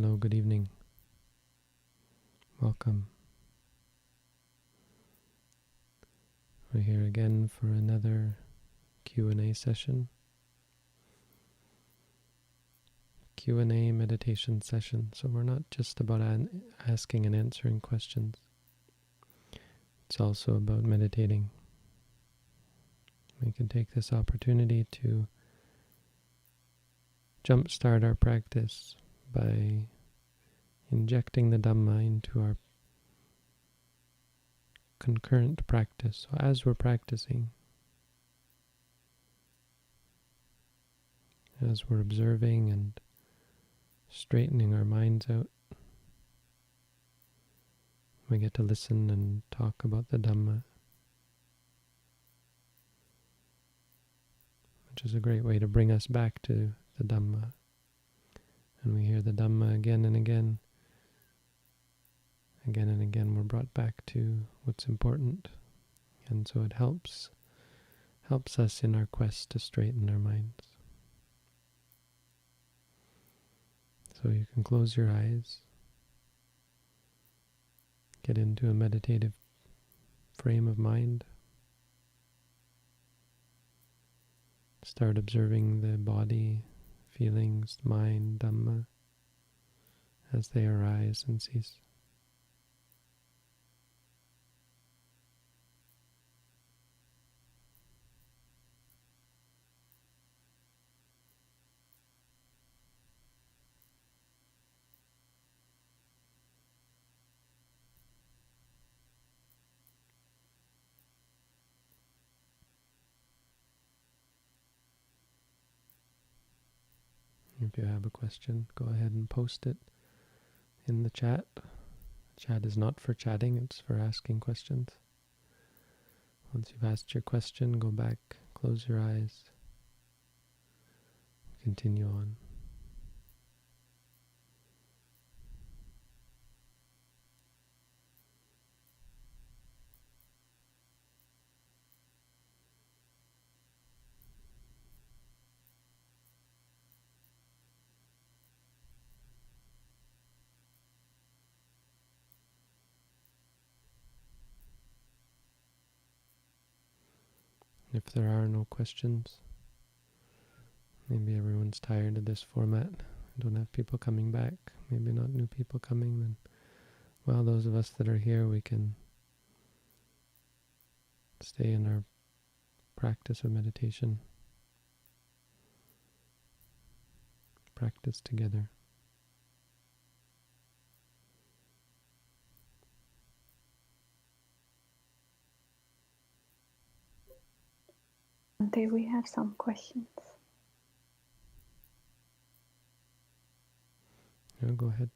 Hello, good evening. Welcome. We're here again for another Q&A session. Q&A meditation session. So we're not just about asking and answering questions. It's also about meditating. We can take this opportunity to jumpstart our practice by injecting the Dhamma into our concurrent practice. So as we're practicing, as we're observing and straightening our minds out, we get to listen and talk about the Dhamma, which is a great way to bring us back to the Dhamma. And we hear the Dhamma again and again. Again and again we're brought back to what's important. And so it helps us in our quest to straighten our minds. So you can close your eyes, get into a meditative frame of mind, start observing the body, feelings, mind, Dhamma, as they arise and cease. If you have a question, go ahead and post it in the chat. Chat is not for chatting, it's for asking questions. Once you've asked your question, go back, close your eyes, continue on. If there are no questions, maybe everyone's tired of this format. I don't have people coming back, maybe not new people coming, then well, those of us that are here, we can stay in our practice of meditation. Practice together. There we have some questions. Yeah, go ahead.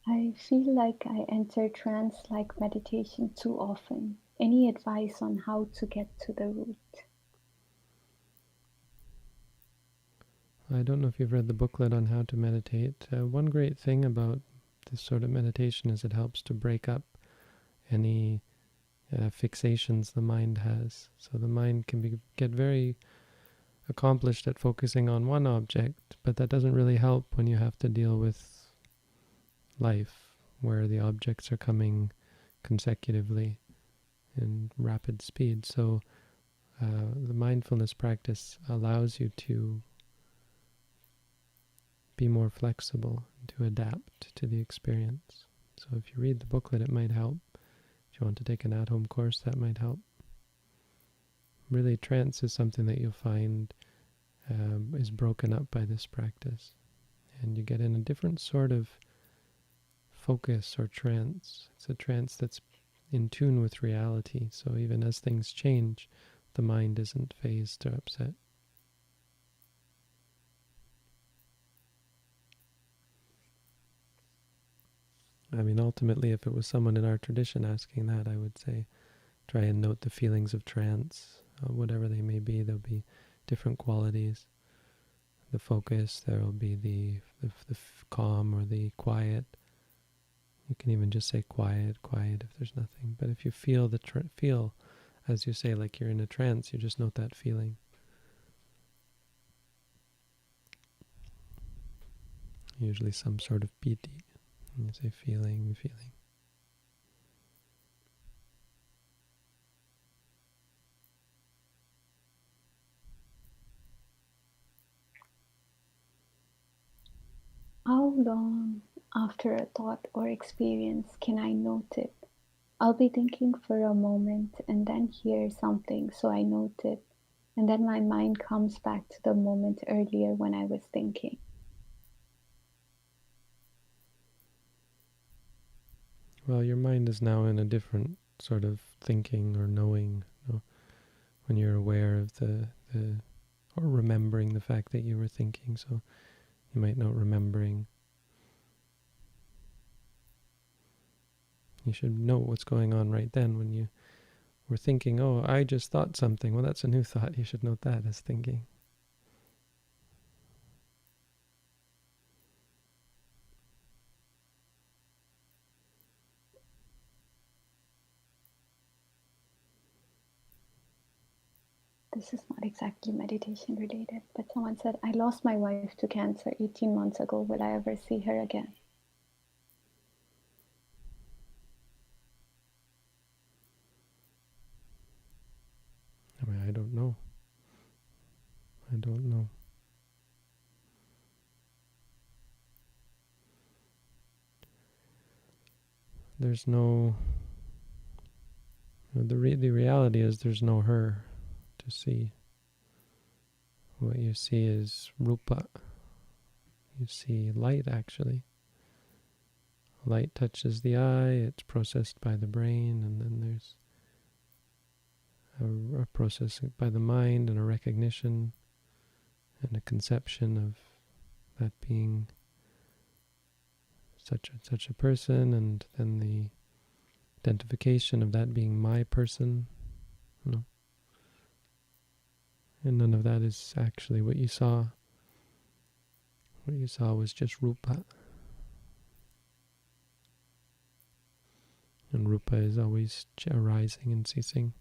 I feel like I enter trance-like meditation too often. Any advice on how to get to the root? I don't know if you've read the booklet on how to meditate. One great thing about this sort of meditation is it helps to break up any fixations the mind has. So the mind can get very accomplished at focusing on one object, but that doesn't really help when you have to deal with life, where the objects are coming consecutively in rapid speed. So the mindfulness practice allows you to be more flexible, to adapt to the experience. So if you read the booklet, it might help. If you want to take an at-home course, that might help. Really, trance is something that you'll find is broken up by this practice. And you get in a different sort of focus or trance. It's a trance that's in tune with reality. So even as things change, the mind isn't phased or upset. I mean, ultimately, if it was someone in our tradition asking that, I would say try and note the feelings of trance, whatever they may be. There'll be different qualities. The focus, there will be the calm or the quiet. You can even just say quiet if there's nothing. But if you feel as you say, like you're in a trance, you just note that feeling. Usually some sort of piti. You say feeling, feeling. How long after a thought or experience can I note it? I'll be thinking for a moment and then hear something, so I note it, and then my mind comes back to the moment earlier when I was thinking. Well, your mind is now in a different sort of thinking or knowing, when you're aware of or remembering the fact that you were thinking. So you might not remembering. You should know what's going on right then when you were thinking, oh, I just thought something. Well, that's a new thought. You should note that as thinking. This is not exactly meditation related, but someone said, I lost my wife to cancer 18 months ago. Will I ever see her again? I mean, I don't know. I don't know. There's no... The reality is there's no her to see. What you see is rupa. You see light, actually. Light touches the eye, it's processed by the brain, and then there's a processing by the mind and a recognition and a conception of that being such a person, and then the identification of that being my person. And none of that is actually what you saw. What you saw was just rupa. And rupa is always arising and ceasing.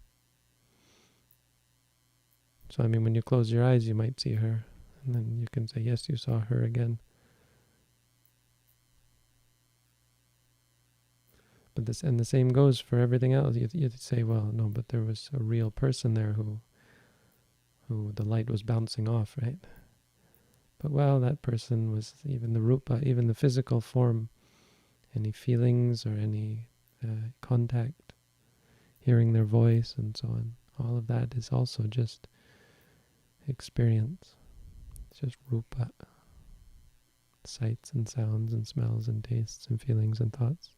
So, I mean, when you close your eyes, you might see her. And then you can say, yes, you saw her again. But the same goes for everything else. You say, well, no, but there was a real person there who the light was bouncing off, right? But, well, that person was even the rupa, even the physical form, any feelings or any contact, hearing their voice and so on. All of that is also just experience. It's just rupa. Sights and sounds and smells and tastes and feelings and thoughts.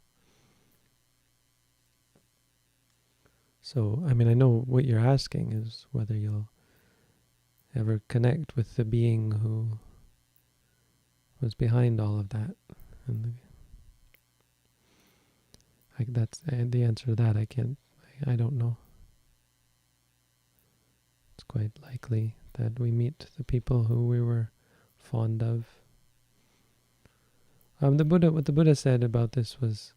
So, I mean, I know what you're asking is whether you'll ever connect with the being who was behind all of that. And that's the answer to that. I don't know. It's quite likely that we meet the people who we were fond of. What the Buddha said about this was,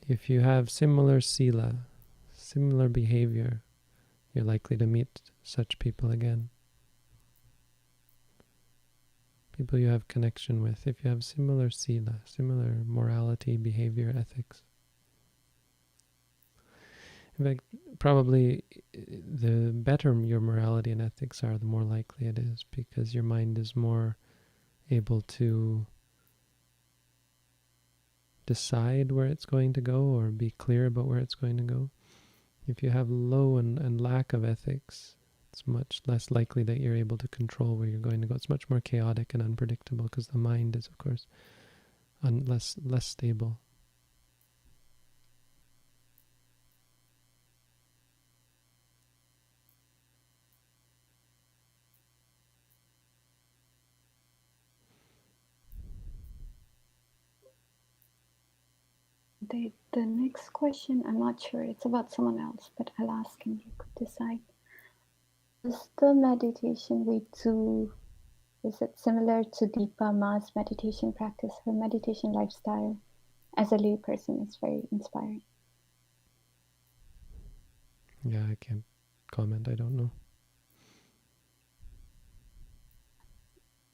if you have similar sila, similar behavior, you're likely to meet such people again. People you have connection with, if you have similar sila, similar morality, behavior, ethics. In fact, probably the better your morality and ethics are, the more likely it is, because your mind is more able to decide where it's going to go or be clear about where it's going to go. If you have low and lack of ethics, it's much less likely that you're able to control where you're going to go. It's much more chaotic and unpredictable because the mind is, of course, less stable. The next question, I'm not sure, it's about someone else, but I'll ask and you could decide. Is the meditation we do, is it similar to Dipa Ma's meditation practice? Her meditation lifestyle as a layperson is very inspiring. Yeah, I can't comment. I don't know.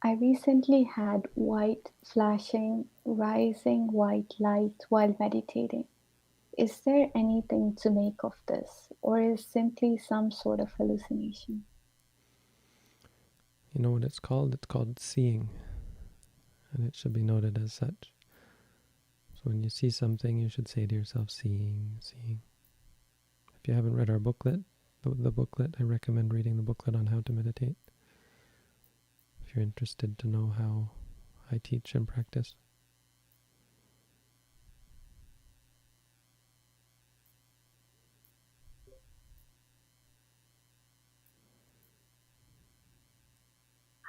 I recently had white flashing, rising white light while meditating. Is there anything to make of this, or is simply some sort of hallucination? You know what it's called? It's called seeing, and it should be noted as such. So when you see something, you should say to yourself, seeing, seeing. If you haven't read our booklet, the booklet, I recommend reading the booklet on how to meditate. If you're interested to know how I teach and practice.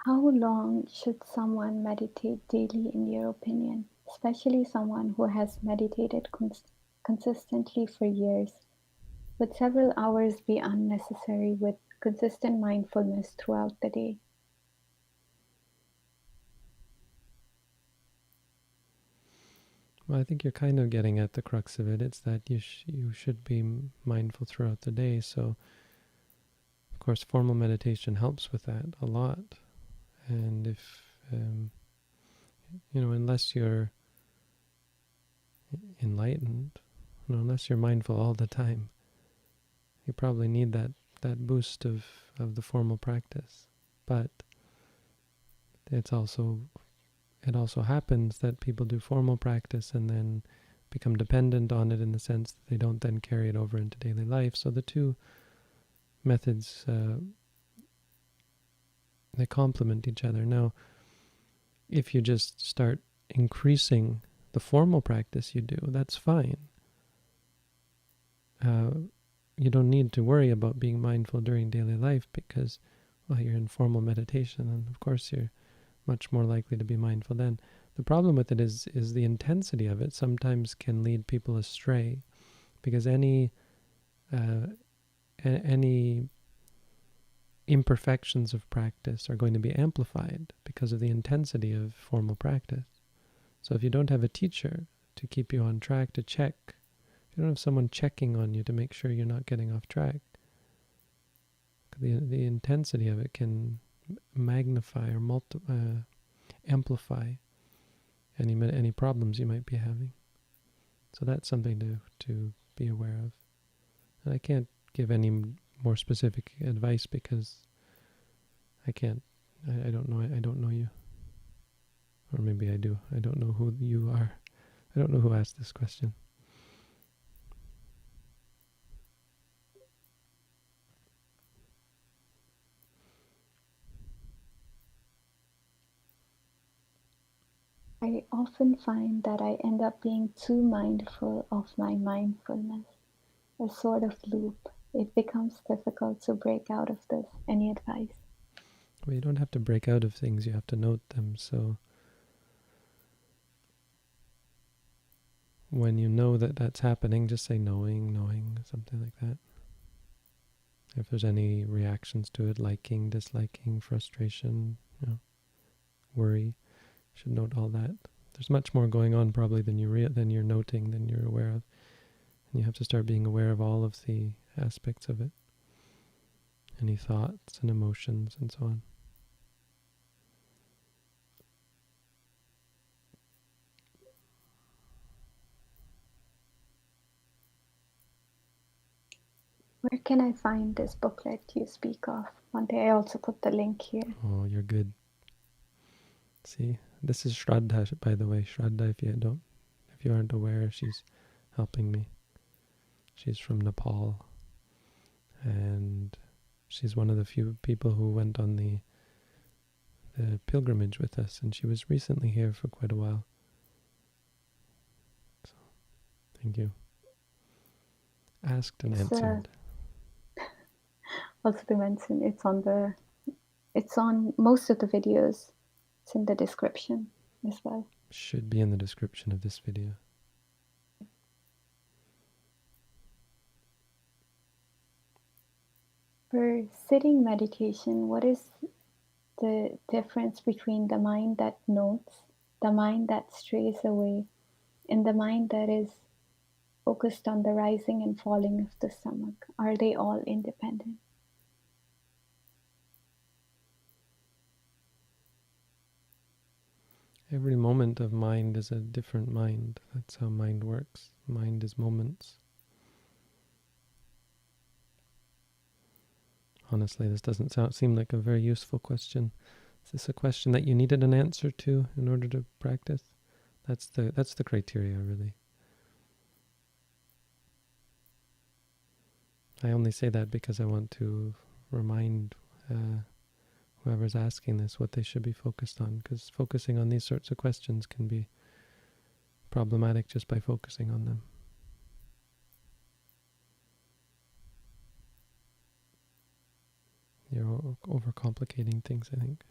How long should someone meditate daily in your opinion, especially someone who has meditated consistently for years? Would several hours be unnecessary with consistent mindfulness throughout the day? Well, I think you're kind of getting at the crux of it. It's that you should be mindful throughout the day. So, of course, formal meditation helps with that a lot. And if, unless you're enlightened, unless you're mindful all the time, you probably need that boost of the formal practice. But it also happens that people do formal practice and then become dependent on it in the sense that they don't then carry it over into daily life. So the two methods, they complement each other. Now, if you just start increasing the formal practice you do, that's fine. You don't need to worry about being mindful during daily life because, well, you're in formal meditation, and of course you're much more likely to be mindful then. The problem with it is the intensity of it sometimes can lead people astray, because any imperfections of practice are going to be amplified because of the intensity of formal practice. So if you don't have a teacher to keep you on track, to check, if you don't have someone checking on you to make sure you're not getting off track, the intensity of it can magnify or amplify any problems you might be having. So that's something to be aware of. And I can't give any more specific advice because I can't. I don't know. I don't know you, or maybe I do. I don't know who you are. I don't know who asked this question. I often find that I end up being too mindful of my mindfulness, a sort of loop. It becomes difficult to break out of this. Any advice? Well, you don't have to break out of things. You have to note them. So when you know that that's happening, just say knowing, something like that. If there's any reactions to it, liking, disliking, frustration, worry, you should note all that. There's much more going on probably than you're noting, than you're aware of. And you have to start being aware of all of the aspects of it. Any thoughts and emotions and so on. Where can I find this booklet you speak of? One day I also put the link here. Oh, you're good. See, this is Shraddha, by the way. Shraddha, if you aren't aware, she's helping me. She's from Nepal, and she's one of the few people who went on the pilgrimage with us, and she was recently here for quite a while. So, thank you. Asked and answered. Also to mention, it's on most of the videos. It's in the description as well. Should be in the description of this video. For sitting meditation, what is the difference between the mind that notes, the mind that strays away, and the mind that is focused on the rising and falling of the stomach. Are they all independent? Every moment of mind is a different mind. That's how mind works. Mind is moments. Honestly, this doesn't seem like a very useful question. Is this a question that you needed an answer to in order to practice? That's the criteria, really. I only say that because I want to remind whoever's asking this what they should be focused on, because focusing on these sorts of questions can be problematic just by focusing on them. You're overcomplicating things, I think.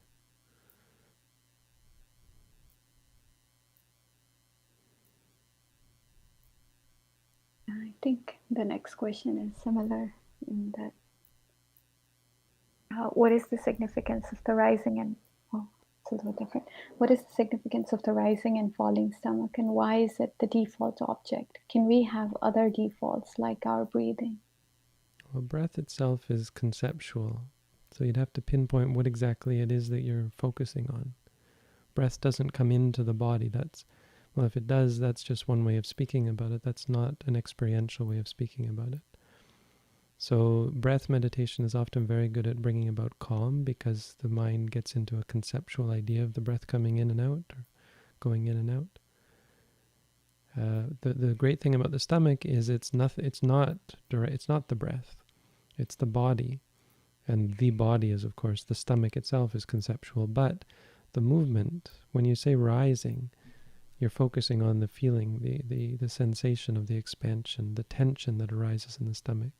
I think the next question is similar in that what is the significance of the rising and, well, it's a little different. What is the significance of the rising and falling stomach, and why is it the default object? Can we have other defaults like our breathing? Well, breath itself is conceptual, so you'd have to pinpoint what exactly it is that you're focusing on. Breath doesn't come into the body. Well, if it does, that's just one way of speaking about it. That's not an experiential way of speaking about it. So breath meditation is often very good at bringing about calm, because the mind gets into a conceptual idea of the breath coming in and out, or going in and out. The great thing about the stomach is it's not the breath, it's the body, and the body is, of course, the stomach itself is conceptual. But the movement, when you say rising, you're focusing on the feeling, the sensation of the expansion, the tension that arises in the stomach,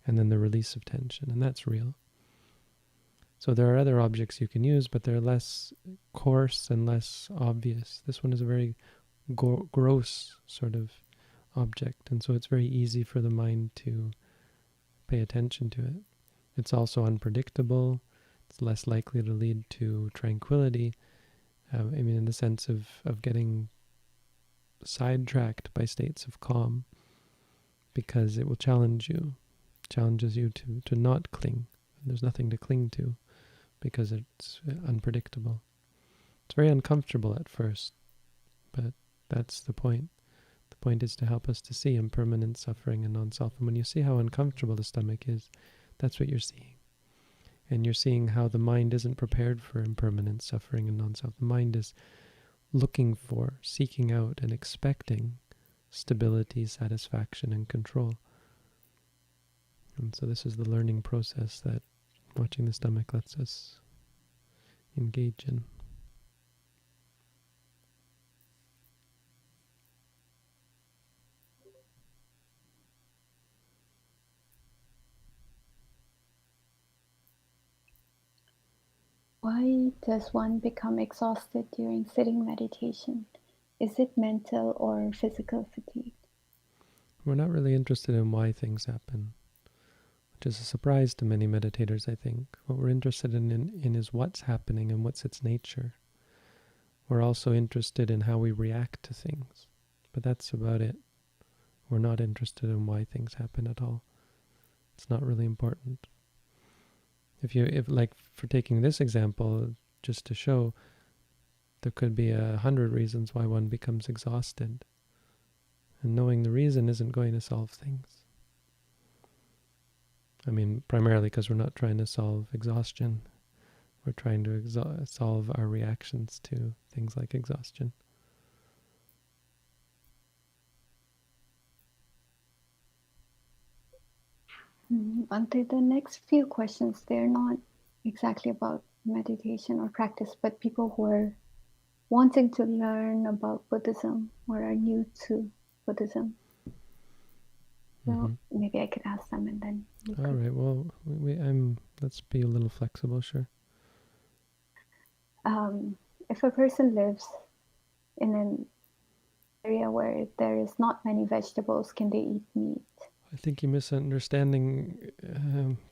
and then the release of tension, and that's real. So there are other objects you can use, but they're less coarse and less obvious. This one is a very gross sort of object, and so it's very easy for the mind to pay attention to it. It's also unpredictable. It's less likely to lead to tranquility. In the sense of getting sidetracked by states of calm, because it will challenges you to not cling. There's nothing to cling to because it's unpredictable. It's very uncomfortable at first, but that's the point. The point is to help us to see impermanent suffering and non-self. And when you see how uncomfortable the stomach is, that's what you're seeing. And you're seeing how the mind isn't prepared for impermanent suffering and non-self. The mind is looking for, seeking out, and expecting stability, satisfaction, and control. And so this is the learning process that watching the stomach lets us engage in. Why does one become exhausted during sitting meditation? Is it mental or physical fatigue? We're not really interested in why things happen, which is a surprise to many meditators, I think. What we're interested in is what's happening and what's its nature. We're also interested in how we react to things, but that's about it. We're not interested in why things happen at all. It's not really important. If like for taking this example, just to show, there could be 100 reasons why one becomes exhausted. And knowing the reason isn't going to solve things. Primarily because we're not trying to solve exhaustion. We're trying to solve our reactions to things like exhaustion. Bhante, the next few questions, they're not exactly about meditation or practice, but people who are wanting to learn about Buddhism or are new to Buddhism. So maybe I could ask them and then. All right. Well, let's be a little flexible, sure. If a person lives in an area where there is not many vegetables, can they eat meat? I think you're misunderstanding.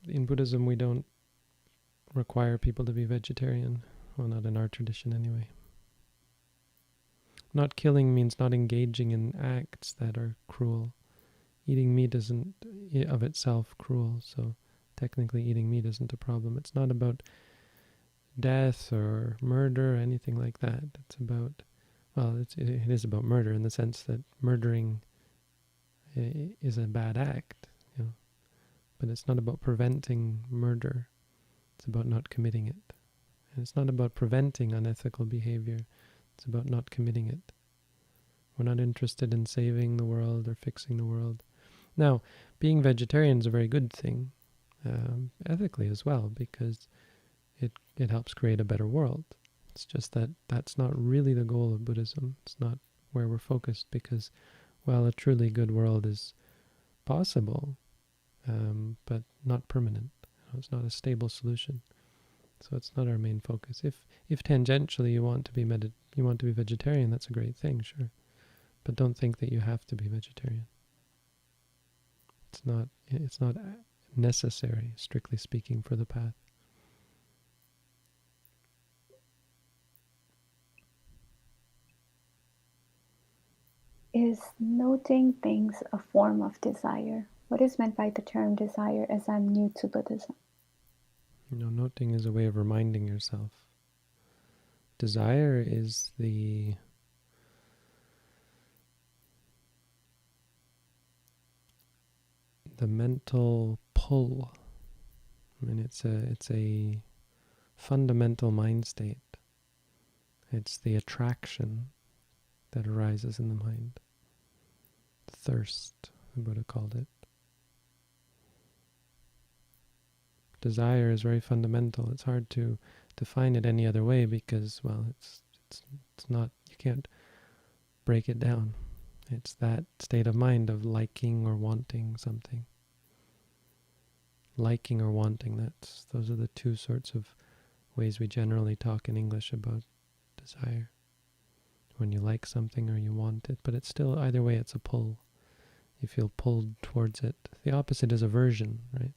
In Buddhism, we don't require people to be vegetarian. Well, not in our tradition anyway. Not killing means not engaging in acts that are cruel. Eating meat isn't of itself cruel, so technically eating meat isn't a problem. It's not about death or murder or anything like that. It's about, well, it is about murder in the sense that murdering is a bad act, but it's not about preventing murder. It's about not committing it. And it's not about preventing unethical behavior. It's about not committing it. We're not interested in saving the world or fixing the world. Now, being vegetarian is a very good thing, ethically as well, because it helps create a better world. It's just that that's not really the goal of Buddhism. It's not where we're focused, because, well, a truly good world is possible, but not permanent. It's not a stable solution. So it's not our main focus. If tangentially you want to be vegetarian, that's a great thing, sure. But don't think that you have to be vegetarian. It's not necessary, strictly speaking, for the path. Is noting things a form of desire? What is meant by the term desire, as I'm new to Buddhism? Noting is a way of reminding yourself. Desire is the mental pull. I mean, it's a fundamental mind state. It's the attraction that arises in the mind. Thirst, the Buddha called it. Desire is very fundamental. It's hard to define it any other way because, well, it's not, you can't break it down. It's that state of mind of liking or wanting something. Liking or wanting, those are the two sorts of ways we generally talk in English about desire. When you like something or you want it, but it's still, either way, it's a pull. You feel pulled towards it. The opposite is aversion, right?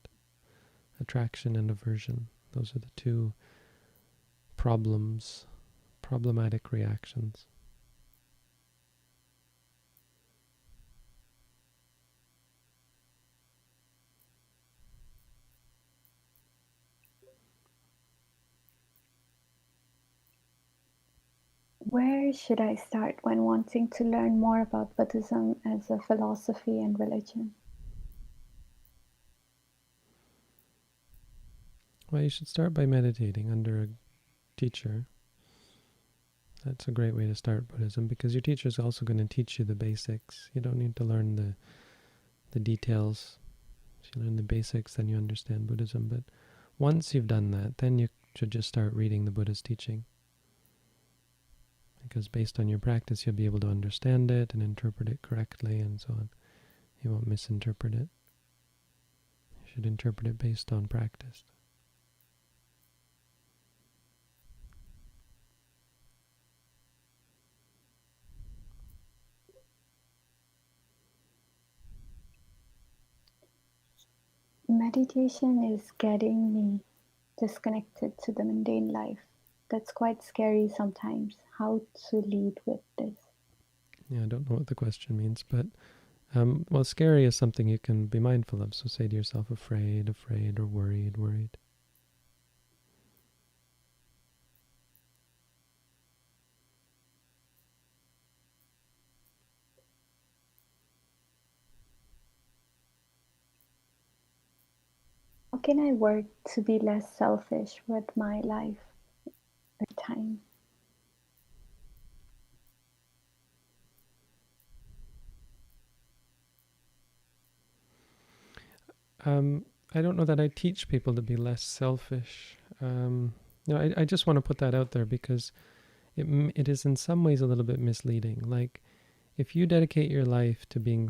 Attraction and aversion. Those are the two problematic reactions. Where should I start when wanting to learn more about Buddhism as a philosophy and religion? Well, you should start by meditating under a teacher. That's a great way to start Buddhism, because your teacher is also going to teach you the basics. You don't need to learn the details. If you learn the basics, then you understand Buddhism. But once you've done that, then you should just start reading the Buddha's teaching. Because based on your practice, you'll be able to understand it and interpret it correctly and so on. You won't misinterpret it. You should interpret it based on practice. Meditation is getting me disconnected to the mundane life. That's quite scary sometimes. How to lead with this? Yeah, I don't know what the question means, but well, scary is something you can be mindful of. So say to yourself, afraid, or worried. How can I work to be less selfish with my life or time? I don't know that I teach people to be less selfish. I just want to put that out there because it is in some ways a little bit misleading. Like, if you dedicate your life to being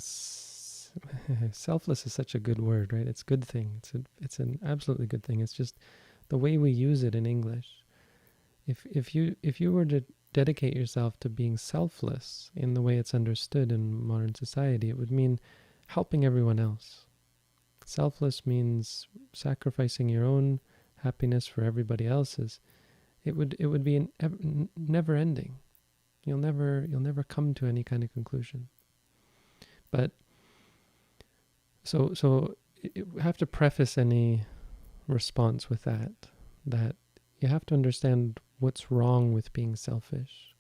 selfless is such a good word, right? It's a good thing. It's an absolutely good thing. It's just the way we use it in English. If you were to dedicate yourself to being selfless in the way it's understood in modern society, it would mean helping everyone else. Selfless means sacrificing your own happiness for everybody else's. It would be never ending. You'll never come to any kind of conclusion. But So we have to preface any response with that you have to understand what's wrong with being selfish.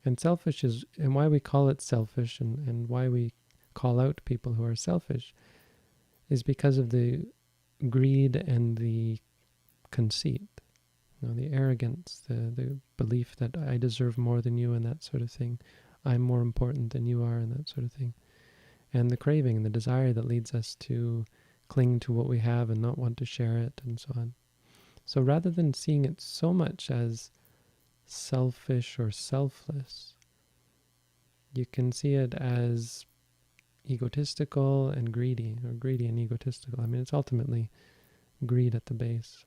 And selfish is, and why we call it selfish, and why we call out people who are selfish, is because of the greed and the conceit, the arrogance, the belief that I deserve more than you and that sort of thing. I'm more important than you are and that sort of thing. And the craving and the desire that leads us to cling to what we have and not want to share it and so on. So rather than seeing it so much as selfish or selfless, you can see it as egotistical and greedy, or greedy and egotistical. I mean, it's ultimately greed at the base.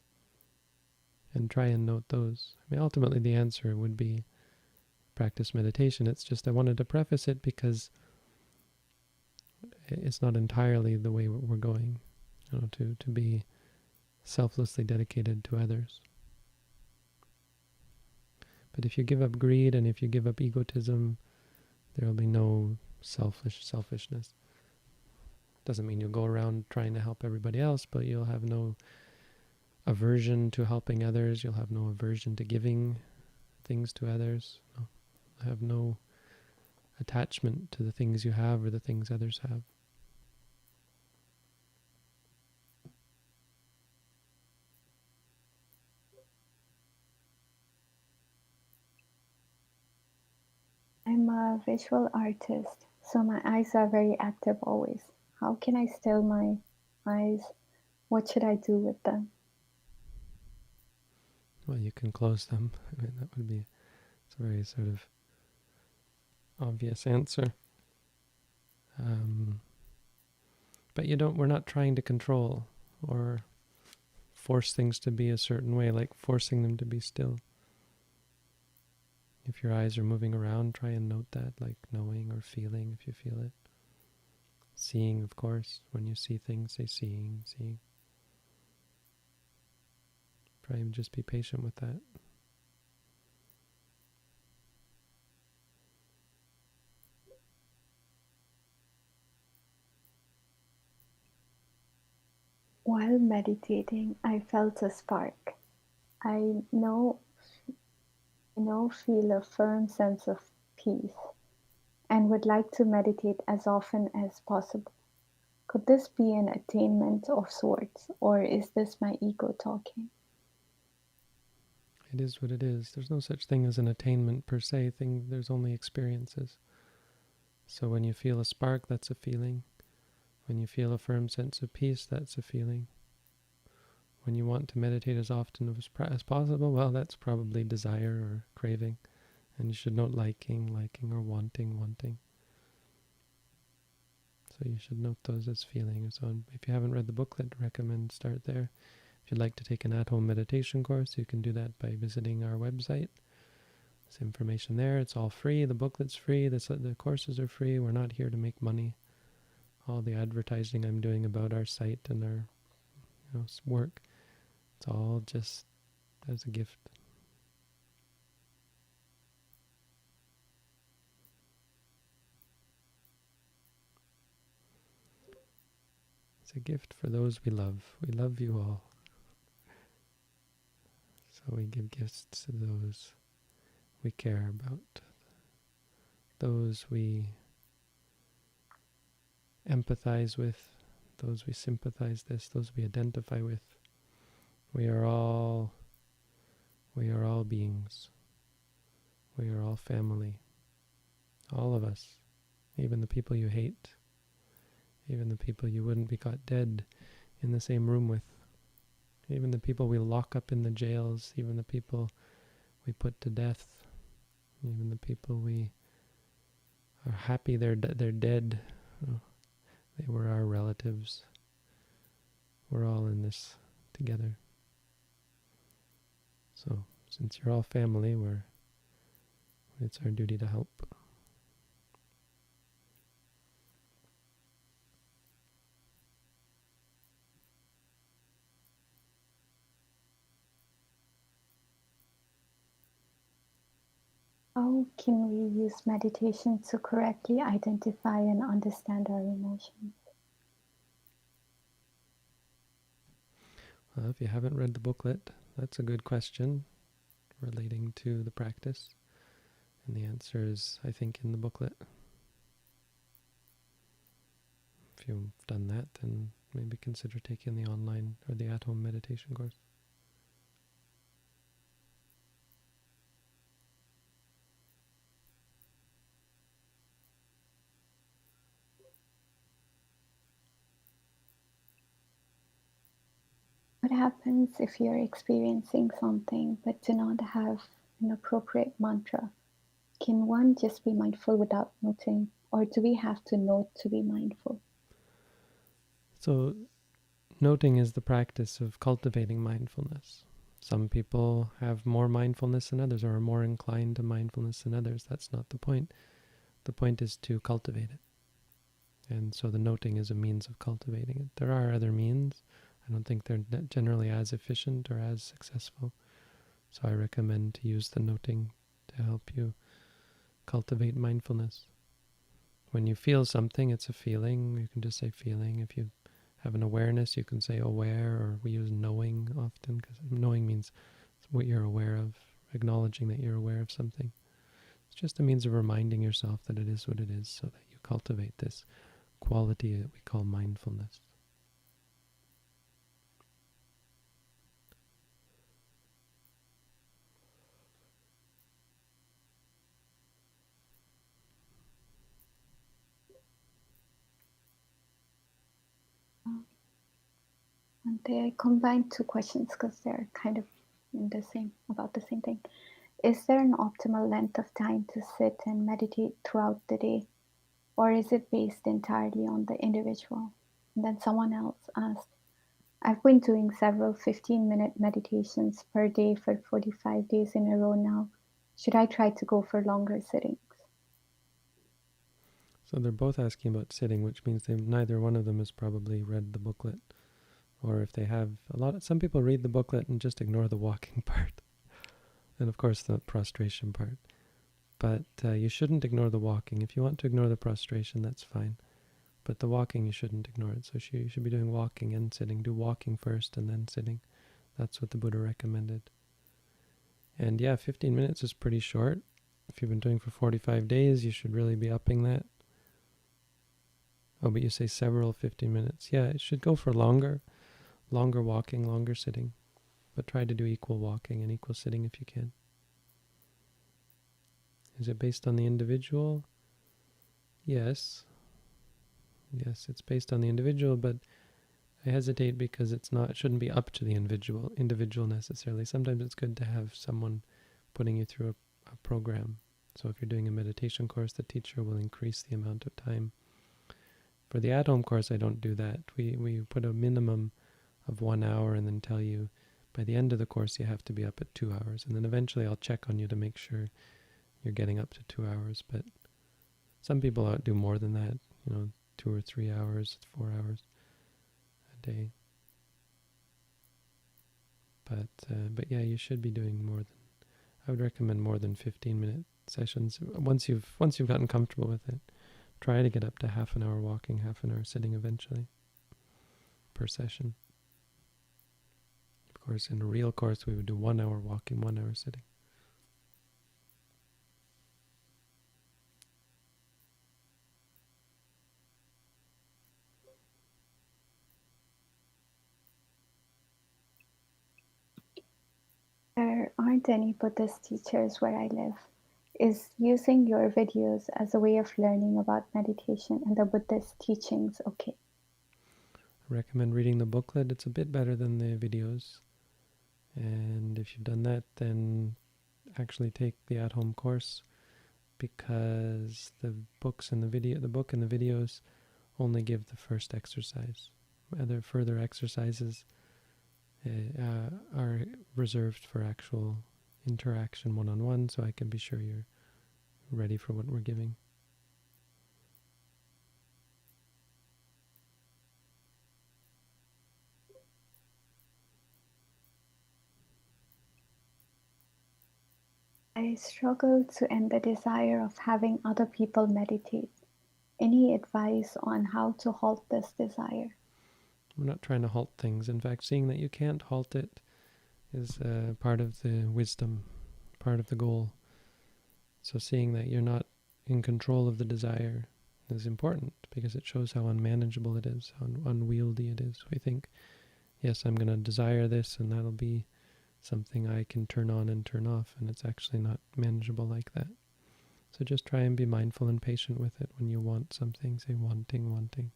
And try and note those. I mean, ultimately the answer would be practice meditation. It's just I wanted to preface it because it's not entirely the way we're going, to be selflessly dedicated to others. But if you give up greed and if you give up egotism, there will be no selfishness. Doesn't mean you'll go around trying to help everybody else, but you'll have no aversion to helping others. You'll have no aversion to giving things to others. You'll have no attachment to the things you have or the things others have. I'm a visual artist, so my eyes are very active always. How can I still my eyes? What should I do with them? Well, you can close them. I mean, that would be a very sort of obvious answer. But we're not trying to control or force things to be a certain way, like forcing them to be still. If your eyes are moving around, try and note that, like knowing or feeling if you feel it. Seeing, of course. When you see things, say seeing. Try and just be patient with that. While meditating, I felt a spark. I feel a firm sense of peace and would like to meditate as often as possible. Could this be an attainment of sorts, or is this my ego talking? It is what it is. There's no such thing as an attainment per se. There's only experiences. So when you feel a spark, that's a feeling. When you feel a firm sense of peace, that's a feeling. When you want to meditate as often as possible, well, that's probably desire or craving. And you should note liking, or wanting. So you should note those as feeling. So if you haven't read the booklet, recommend start there. If you'd like to take an at-home meditation course, you can do that by visiting our website. There's information there. It's all free. The booklet's free. The courses are free. We're not here to make money. All the advertising I'm doing about our site and our work, it's all just as a gift. It's a gift for those we love. We love you all. So we give gifts to those we care about, those we empathize with, those we sympathize with, those we identify with. We are all beings. We are all family. All of us. Even the people you hate. Even the people you wouldn't be caught dead in the same room with. Even the people we lock up in the jails. Even the people we put to death. Even the people we are happy they're dead. Oh, they were our relatives. We're all in this together. So, since you're all family, it's our duty to help. How can we use meditation to correctly identify and understand our emotions? If you haven't read the booklet, that's a good question relating to the practice. And the answer is, I think, in the booklet. If you've done that, then maybe consider taking the online or the at-home meditation course. What happens if you're experiencing something but do not have an appropriate mantra? Can one just be mindful without noting, or do we have to note to be mindful? So noting is the practice of cultivating mindfulness. Some people have more mindfulness than others, or are more inclined to mindfulness than others. That's not the point. The point is to cultivate it. And so the noting is a means of cultivating it. There are other means. I don't think they're generally as efficient or as successful. So I recommend to use the noting to help you cultivate mindfulness. When you feel something, it's a feeling. You can just say feeling. If you have an awareness, you can say aware, or we use knowing often, because knowing means what you're aware of, acknowledging that you're aware of something. It's just a means of reminding yourself that it is what it is, so that you cultivate this quality that we call mindfulness. And I combined two questions because they're kind of about the same thing. Is there an optimal length of time to sit and meditate throughout the day, or is it based entirely on the individual? And then someone else asked, I've been doing several 15-minute meditations per day for 45 days in a row now. Should I try to go for longer sittings? So they're both asking about sitting, which means neither one of them has probably read the booklet. Or if they have, some people read the booklet and just ignore the walking part. And of course the prostration part. But you shouldn't ignore the walking. If you want to ignore the prostration, that's fine. But the walking, you shouldn't ignore it. So you should be doing walking and sitting. Do walking first and then sitting. That's what the Buddha recommended. And yeah, 15 minutes is pretty short. If you've been doing for 45 days, you should really be upping that. Oh, but you say several 15 minutes. Yeah, it should go for longer. Longer walking, longer sitting. But try to do equal walking and equal sitting if you can. Is it based on the individual? Yes. Yes, it's based on the individual, but I hesitate because it shouldn't be up to the individual necessarily. Sometimes it's good to have someone putting you through a program. So if you're doing a meditation course, the teacher will increase the amount of time. For the at-home course, I don't do that. We put a minimum of 1 hour and then tell you by the end of the course you have to be up at 2 hours. And then eventually I'll check on you to make sure you're getting up to 2 hours. But some people do more than that, 2 or 3 hours, 4 hours a day. But yeah, you should be doing more than, I would recommend more than 15-minute sessions. Once you've gotten comfortable with it, try to get up to half an hour walking, half an hour sitting eventually per session. Of course, in a real course, we would do 1 hour walking, 1 hour sitting. There aren't any Buddhist teachers where I live. Is using your videos as a way of learning about meditation and the Buddhist teachings okay? I recommend reading the booklet. It's a bit better than the videos. And if you've done that, then actually take the at-home course, because the book and the videos only give the first exercise. Other further exercises are reserved for actual interaction one-on-one, so I can be sure you're ready for what we're giving. I struggle to end the desire of having other people meditate. Any advice on how to halt this desire? We're not trying to halt things. In fact, seeing that you can't halt it is part of the wisdom, part of the goal. So seeing that you're not in control of the desire is important because it shows how unmanageable it is, how unwieldy it is. We think, yes, I'm going to desire this and that'll be something I can turn on and turn off, and it's actually not manageable like that. So just try and be mindful and patient with it. When you want something, say wanting, wanting.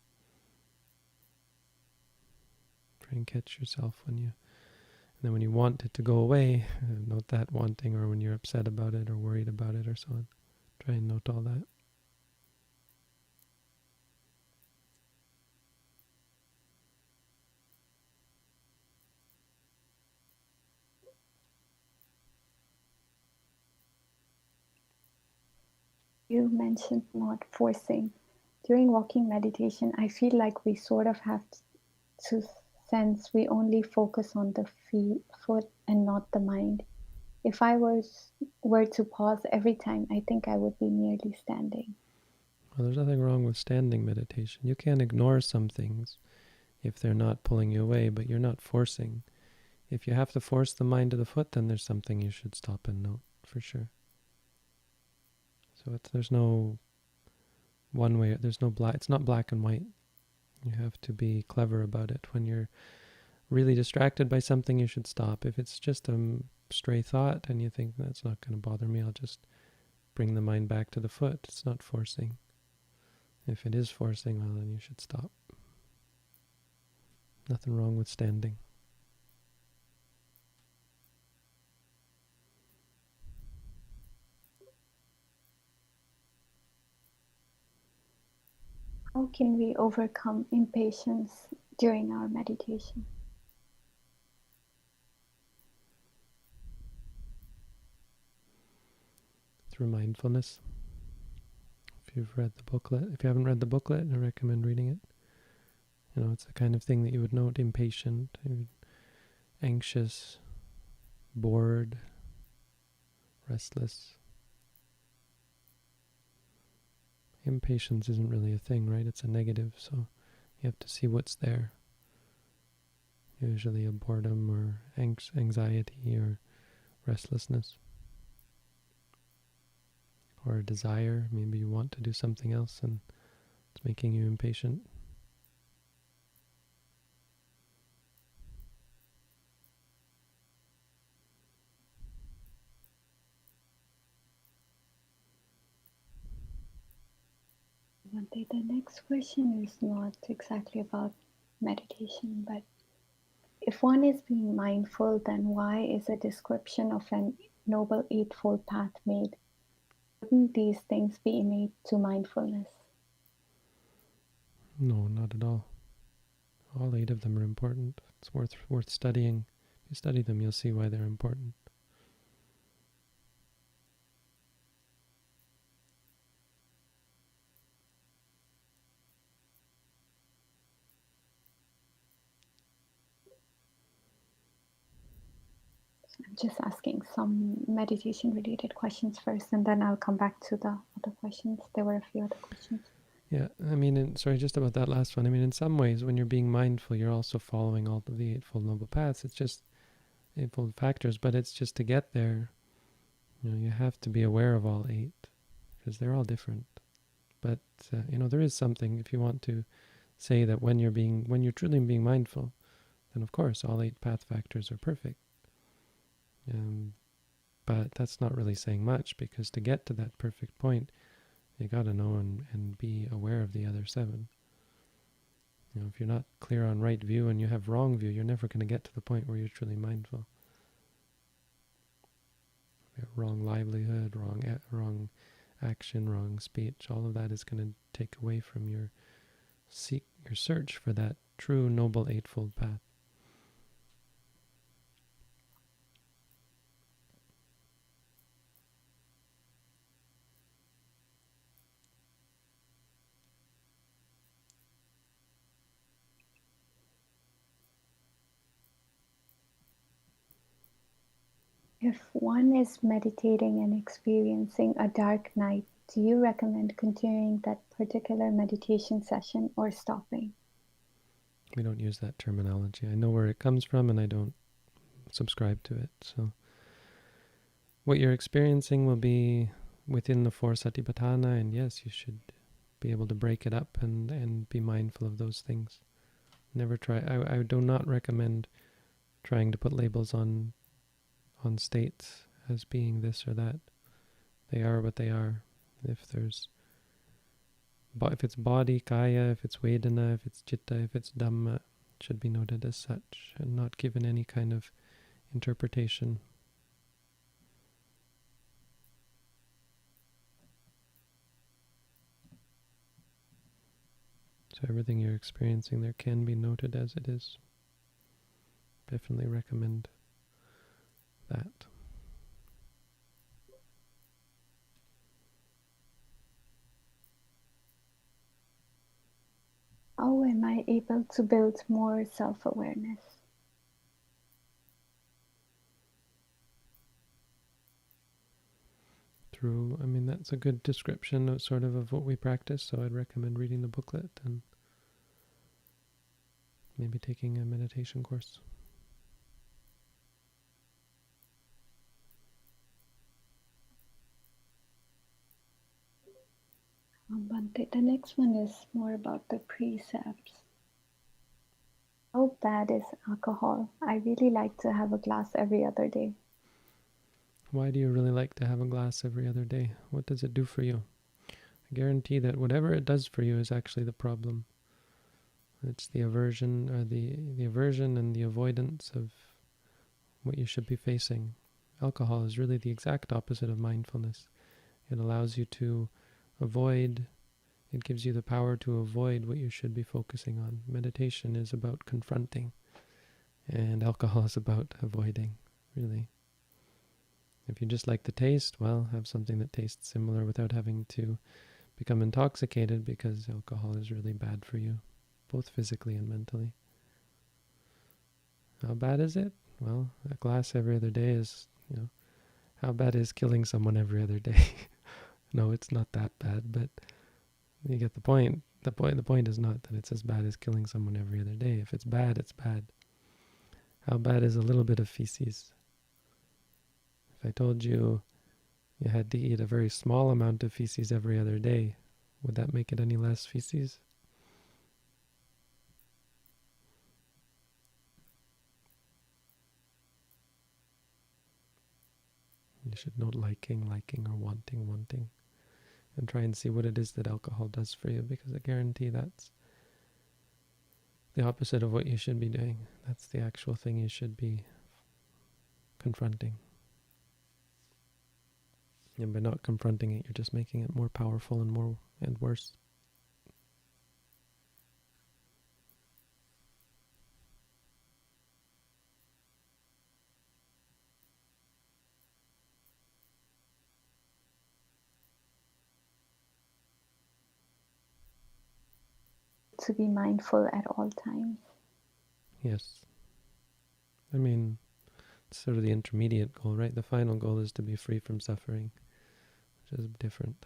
Try and catch yourself when you, and then when you want it to go away, note that wanting, or when you're upset about it or worried about it or so on. Try and note all that. You mentioned not forcing. During walking meditation, I feel like we sort of have to sense we only focus on the foot and not the mind. If I were to pause every time, I think I would be merely standing. Well, there's nothing wrong with standing meditation. You can ignore some things if they're not pulling you away, but you're not forcing. If you have to force the mind to the foot, then there's something you should stop and note, for sure. So there's no one way, there's no black, it's not black and white. You have to be clever about it. When you're really distracted by something, you should stop. If it's just a stray thought and you think that's not going to bother me, I'll just bring the mind back to the foot. It's not forcing. If it is forcing, well, then you should stop. Nothing wrong with standing. How can we overcome impatience during our meditation? Through mindfulness. If you've read the booklet, if you haven't read the booklet, I recommend reading it. You know, it's the kind of thing that you would note: impatient, anxious, bored, restless. Impatience isn't really a thing, right? It's a negative, so you have to see what's there. Usually a boredom or anxiety or restlessness. Or a desire. Maybe you want to do something else and it's making you impatient. The next question is not exactly about meditation, but if one is being mindful, then why is a description of an Noble Eightfold Path made? Wouldn't these things be innate to mindfulness? No, not at all. All 8 of them are important. It's worth studying. If you study them, you'll see why they're important. I'm just asking some meditation related questions first, and then I'll come back to the other questions. There were a few other questions. Yeah, I mean, sorry, just about that last one. I mean, in some ways, when you're being mindful, you're also following all of the Eightfold Noble Paths. It's just Eightfold Factors, but it's just to get there, you have to be aware of all 8, because they're all different. But, there is something, if you want to say that when you're truly being mindful, then of course all 8 path factors are perfect. But that's not really saying much, because to get to that perfect point, you got to know and be aware of the other 7. If you're not clear on right view and you have wrong view, you're never going to get to the point where you're truly mindful. Wrong livelihood, wrong action, wrong speech, all of that is going to take away from your search for that true Noble Eightfold Path. If one is meditating and experiencing a dark night, do you recommend continuing that particular meditation session or stopping? We don't use that terminology. I know where it comes from and I don't subscribe to it. So what you're experiencing will be within the four satipatthana, and yes, you should be able to break it up and be mindful of those things. Never try. I do not recommend trying to put labels on states as being this or that. They are what they are. If it's body, kaya, if it's vedana, if it's citta, if it's dhamma, it should be noted as such and not given any kind of interpretation. So everything you're experiencing there can be noted as it is. Definitely recommend that. How am I able to build more self-awareness? Through, that's a good description of sort of what we practice, so I'd recommend reading the booklet and maybe taking a meditation course. Bhante, the next one is more about the precepts. How bad is alcohol? I really like to have a glass every other day. Why do you really like to have a glass every other day? What does it do for you? I guarantee that whatever it does for you is actually the problem. It's the aversion, or the aversion and the avoidance of what you should be facing. Alcohol is really the exact opposite of mindfulness. It allows you to avoid, it gives you the power to avoid what you should be focusing on. Meditation is about confronting, and alcohol is about avoiding, really. If you just like the taste, well, have something that tastes similar without having to become intoxicated, because alcohol is really bad for you, both physically and mentally. How bad is it? Well, a glass every other day is, how bad is killing someone every other day? No, it's not that bad, but you get the point. The point is not that it's as bad as killing someone every other day. If it's bad, it's bad. How bad is a little bit of feces? If I told you you had to eat a very small amount of feces every other day, would that make it any less feces? You should note liking, or wanting, and try and see what it is that alcohol does for you, because I guarantee that's the opposite of what you should be doing. That's the actual thing you should be confronting. And by not confronting it, you're just making it more powerful and worse. To be mindful at all times. Yes. It's sort of the intermediate goal, right? The final goal is to be free from suffering, which is different.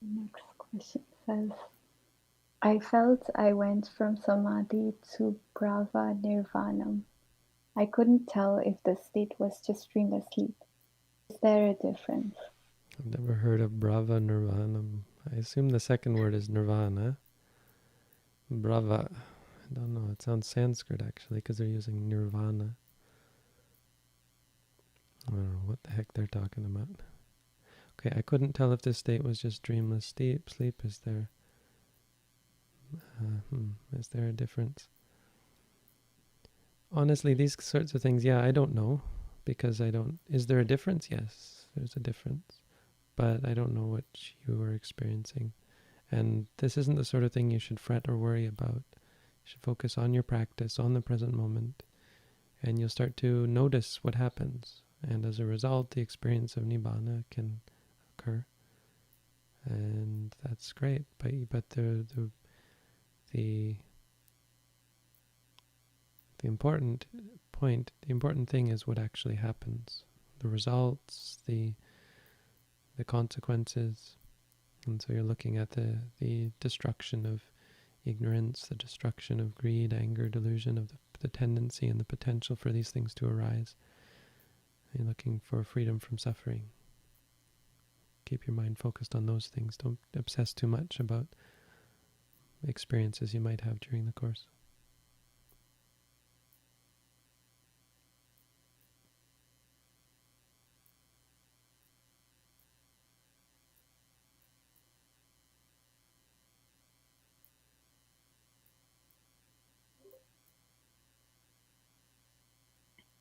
Next question says, I felt I went from samadhi to brava nirvanum. I couldn't tell if the state was just dreamless sleep. Is there a difference? I've never heard of brava nirvanam. I assume the second word is nirvana. Brava, I don't know. It sounds Sanskrit actually, because they're using nirvana. I don't know what the heck they're talking about. Okay, I couldn't tell if this state was just dreamless sleep. Is there a difference? Honestly, these sorts of things, I don't know, because is there a difference? Yes, there's a difference, but I don't know what you are experiencing. And this isn't the sort of thing you should fret or worry about. You should focus on your practice, on the present moment, and you'll start to notice what happens. And as a result, the experience of nibbana can occur, and that's great. But the the important thing is what actually happens, the results, the consequences. And so you're looking at the destruction of ignorance, the destruction of greed, anger, delusion, of the tendency and the potential for these things to arise. You're looking for freedom from suffering. Keep your mind focused on those things. Don't obsess too much about experiences you might have during the course.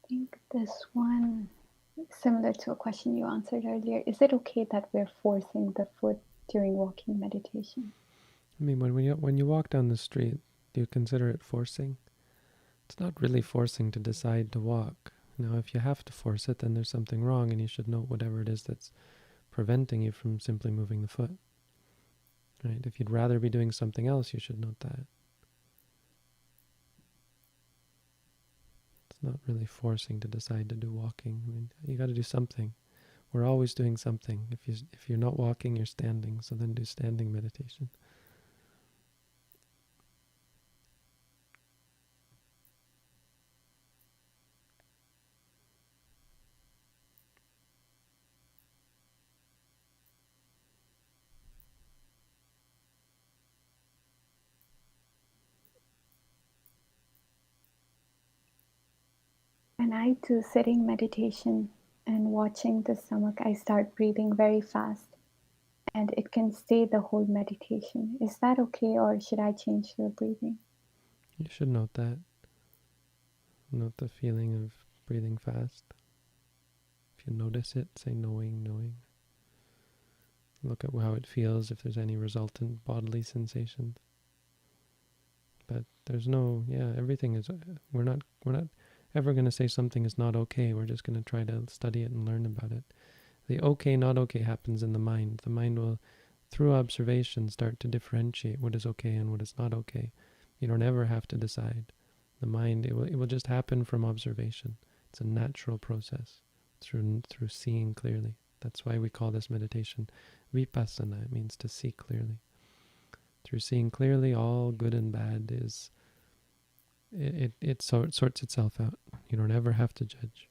I think this one, similar to a question you answered earlier, is it okay that we're forcing the foot during walking meditation? I mean, when you walk down the street, do you consider it forcing? It's not really forcing to decide to walk. Now, if you have to force it, then there's something wrong, and you should note whatever it is that's preventing you from simply moving the foot. Right? If you'd rather be doing something else, you should note that. It's not really forcing to decide to do walking. I mean, you got to do something. We're always doing something. If you're not walking, you're standing. So then do standing meditation. When I do sitting meditation and watching the stomach, I start breathing very fast, and it can stay the whole meditation. Is that okay, or should I change the breathing? You should note that. Note the feeling of breathing fast. If you notice it, say knowing, knowing. Look at how it feels, if there's any resultant bodily sensations. But there's no, everything is, we're not ever going to say something is not okay. We're just going to try to study it and learn about it. The okay, not okay happens in the mind. The mind will, through observation, start to differentiate what is okay and what is not okay. You don't ever have to decide. The mind, it will just happen from observation. It's a natural process through seeing clearly. That's why we call this meditation vipassana. It means to see clearly. Through seeing clearly, all good and bad is, it sorts itself out. You don't ever have to judge.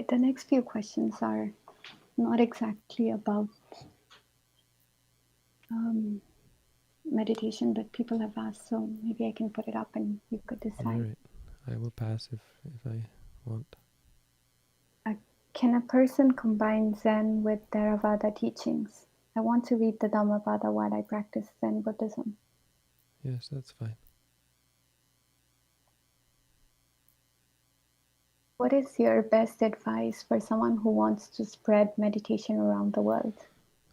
The next few questions are not exactly about meditation, but people have asked, so maybe I can put it up and you could decide. All right. I will pass if I want. Can a person combine Zen with Theravada teachings? I want to read the Dhammapada while I practice Zen Buddhism. Yes, that's fine. What is your best advice for someone who wants to spread meditation around the world?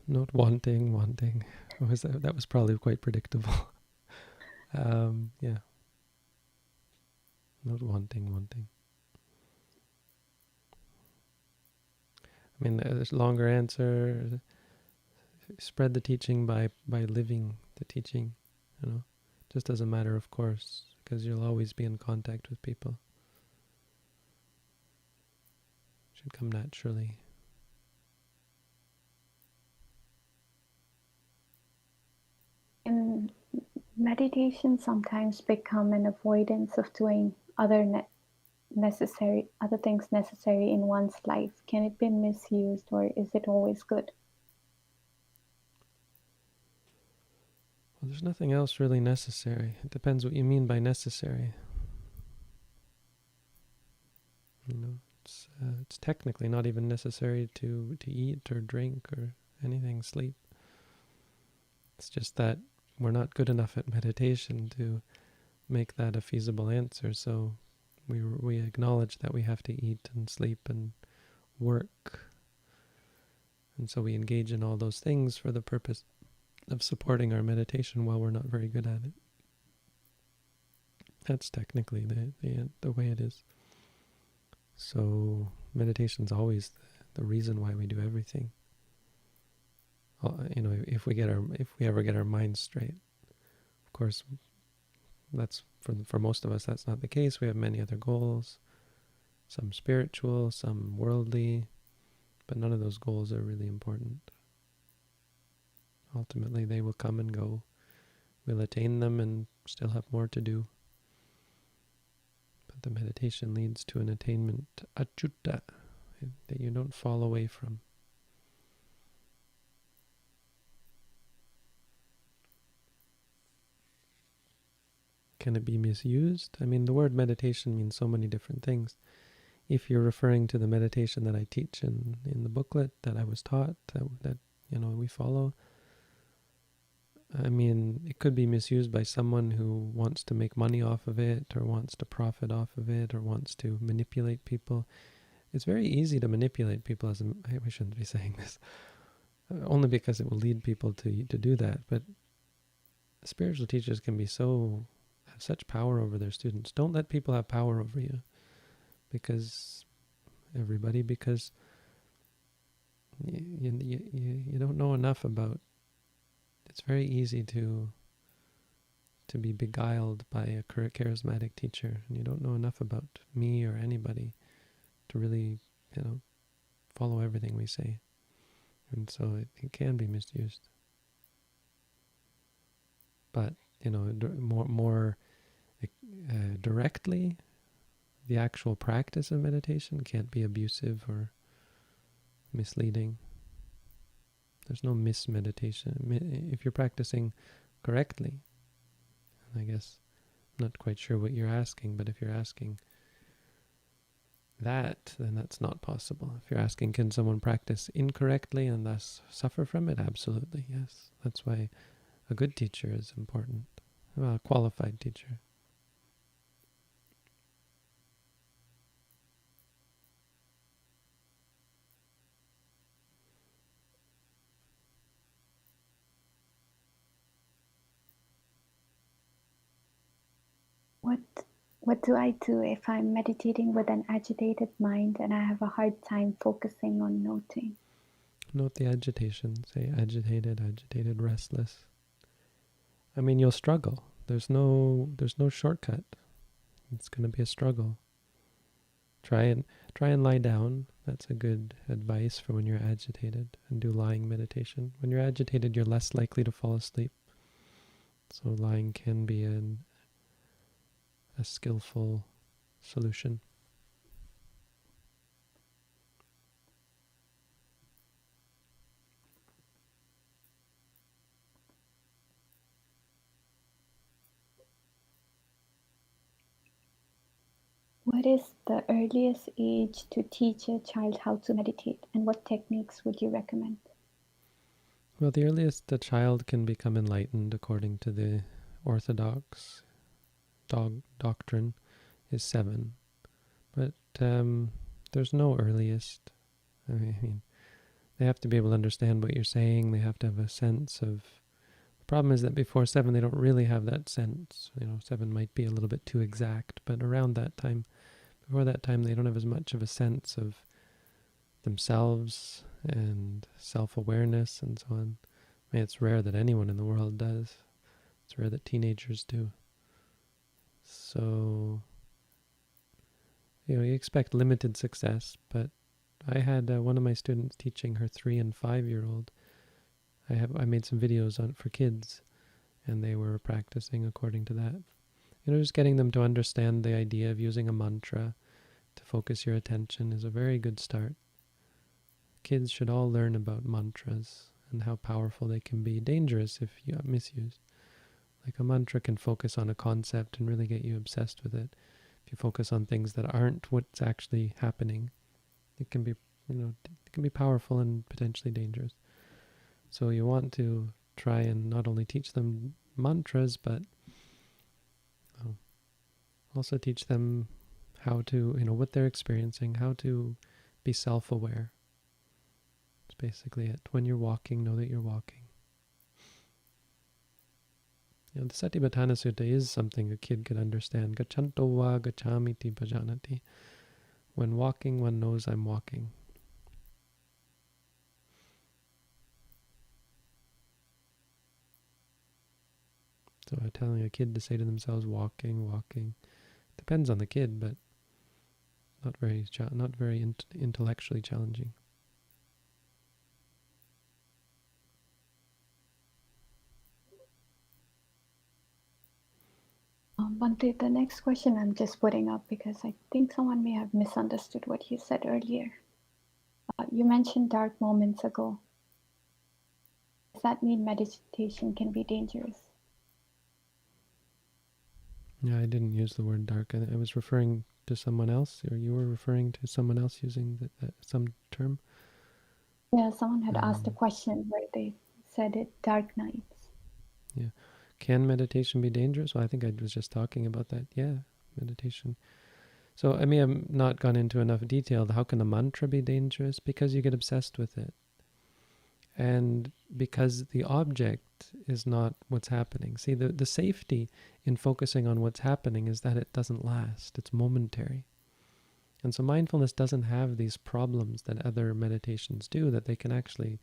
Not wanting. That was probably quite predictable. Yeah. Not wanting. I mean, there's a longer answer. Spread the teaching by living the teaching, just as a matter of course, because you'll always be in contact with people. It should come naturally. In meditation sometimes become an avoidance of doing other things necessary in one's life. Can it be misused, or is it always good? Well, there's nothing else really necessary. It depends what you mean by necessary. It's technically not even necessary to eat or drink or anything, sleep. It's just that we're not good enough at meditation to make that a feasible answer. So we acknowledge that we have to eat and sleep and work. And so we engage in all those things for the purpose of supporting our meditation while we're not very good at it. That's technically the way it is. So meditation's always the reason why we do everything. if we ever get our minds straight. Of course, that's for most of us, that's not the case. We have many other goals, some spiritual, some worldly, but none of those goals are really important. Ultimately, they will come and go. We'll attain them and still have more to do. But the meditation leads to an attainment, achyuta, that you don't fall away from. Can it be misused? I mean, the word meditation means so many different things. If you're referring to the meditation that I teach in the booklet that I was taught, that we follow, I mean, it could be misused by someone who wants to make money off of it, or wants to profit off of it, or wants to manipulate people. It's very easy to manipulate people. We shouldn't be saying this, only because it will lead people to do that. But spiritual teachers can have such power over their students. Don't let people have power over you, because you don't know enough about. It's very easy to be beguiled by a charismatic teacher, and you don't know enough about me or anybody to really, follow everything we say. And so it can be misused. But, more directly, the actual practice of meditation can't be abusive or misleading. There's no mismeditation. If you're practicing correctly, and I guess I'm not quite sure what you're asking, but if you're asking that, then that's not possible. If you're asking, can someone practice incorrectly and thus suffer from it? Absolutely, yes. That's why a good teacher is important. Well, a qualified teacher. What do I do if I'm meditating with an agitated mind and I have a hard time focusing on noting? Note the agitation. Say agitated, restless. I mean, you'll struggle. There's no shortcut. It's going to be a struggle. Try and lie down. That's a good advice for when you're agitated, and do lying meditation. When you're agitated, you're less likely to fall asleep. So lying can be a skillful solution. What is the earliest age to teach a child how to meditate, and what techniques would you recommend? Well, the earliest a child can become enlightened, according to the Orthodox doctrine, is 7. But there's no earliest. I mean, they have to be able to understand what you're saying. They have to have a sense of. The problem is that before 7, they don't really have that sense. 7 might be a little bit too exact, but around that time, before that time, they don't have as much of a sense of themselves and self-awareness and so on. I mean, it's rare that anyone in the world does. It's rare that teenagers do. So, you expect limited success, but I had one of my students teaching her 3 and 5-year-old. I made some videos for kids, and they were practicing according to that. Just getting them to understand the idea of using a mantra to focus your attention is a very good start. Kids should all learn about mantras and how powerful they can be. Dangerous if you misused. Like a mantra can focus on a concept and really get you obsessed with it. If you focus on things that aren't what's actually happening, it can be, it can be powerful and potentially dangerous. So you want to try and not only teach them mantras, but also teach them how to, what they're experiencing, how to be self-aware. That's basically it. When you're walking, know that you're walking. The Satipatthana Sutta is something a kid could understand. Gachanto va gachamiti bhajanati. When walking, one knows I'm walking. So telling a kid to say to themselves, walking, walking, depends on the kid, but not very intellectually challenging. Bhante, the next question I'm just putting up because I think someone may have misunderstood what you said earlier. You mentioned dark moments ago. Does that mean meditation can be dangerous? Yeah, I didn't use the word dark. I was referring to someone else, or you were referring to someone else using some term? Yeah, someone had asked a question where they said it, dark nights. Yeah. Can meditation be dangerous? Well, I think I was just talking about that. Yeah, meditation. So, I mean, I'm not gone into enough detail. How can a mantra be dangerous? Because you get obsessed with it. And because the object is not what's happening. See, the safety in focusing on what's happening is that it doesn't last. It's momentary. And so mindfulness doesn't have these problems that other meditations do, that they can actually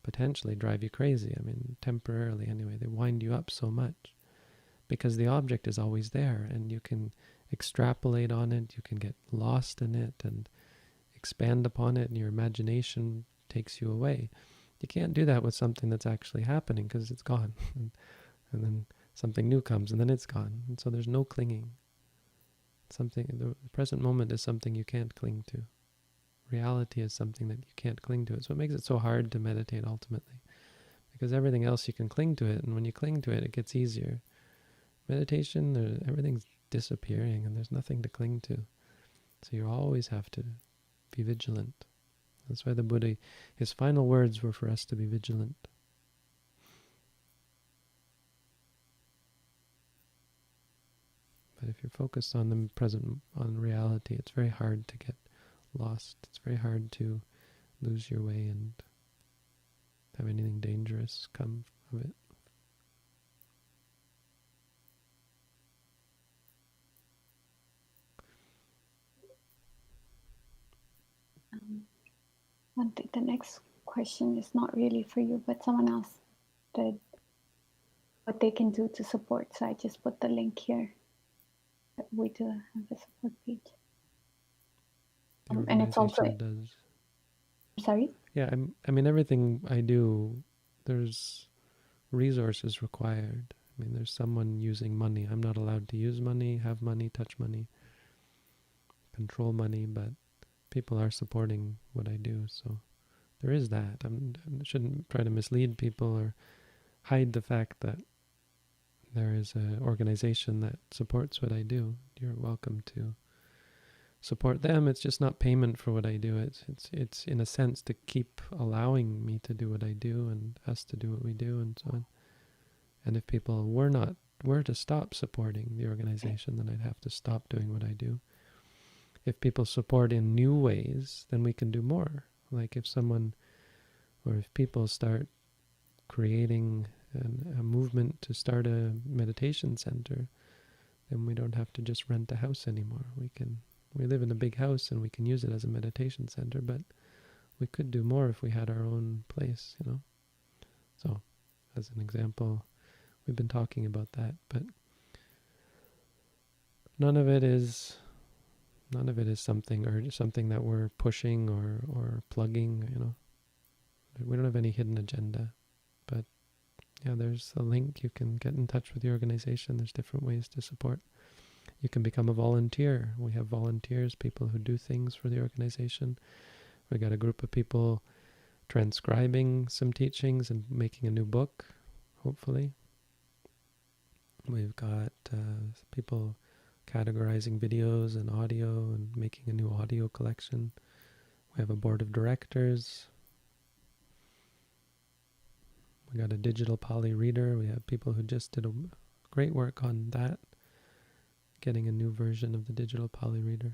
potentially drive you crazy. I mean, temporarily anyway. They wind you up so much because the object is always there and you can extrapolate on it, you can get lost in it and expand upon it, and your imagination takes you away. You can't do that with something that's actually happening because it's gone. and then something new comes and then it's gone. And so there's no clinging. The present moment is something you can't cling to. Reality is something that you can't cling to. So it makes it so hard to meditate ultimately, because everything else you can cling to it, and when you cling to it, it gets easier. Meditation, everything's disappearing and there's nothing to cling to. So you always have to be vigilant. That's why the Buddha, his final words were for us to be vigilant. But if you're focused on the present, on reality, it's very hard to get lost. It's very hard to lose your way and have anything dangerous come of it. The next question is not really for you, but someone else said what they can do to support. So I just put the link here. We do have a support page. The And it's also... does. Sorry? Yeah, I mean, everything I do, there's resources required. I mean, there's someone using money. I'm not allowed to use money, have money, touch money, control money, but people are supporting what I do. So there is that. I shouldn't try to mislead people or hide the fact that there is an organization that supports what I do. You're welcome to support them. It's just not payment for what I do. It's in a sense to keep allowing me to do what I do and us to do what we do and so on. And if people were to stop supporting the organization, then I'd have to stop doing what I do. If people support in new ways, then we can do more. Like if people start creating a movement to start a meditation center, then we don't have to just rent a house anymore. We live in a big house and we can use it as a meditation center, but we could do more if we had our own place, So, as an example, we've been talking about that, but none of it is something that we're pushing or plugging, We don't have any hidden agenda. But yeah, there's a link. You can get in touch with the organization. There's different ways to support. You can become a volunteer. We have volunteers, people who do things for the organization. We got a group of people transcribing some teachings and making a new book, hopefully. We've got people categorizing videos and audio and making a new audio collection. We have a board of directors. We got a digital Pali reader. We have people who just did a great work on that, getting a new version of the digital Pali reader.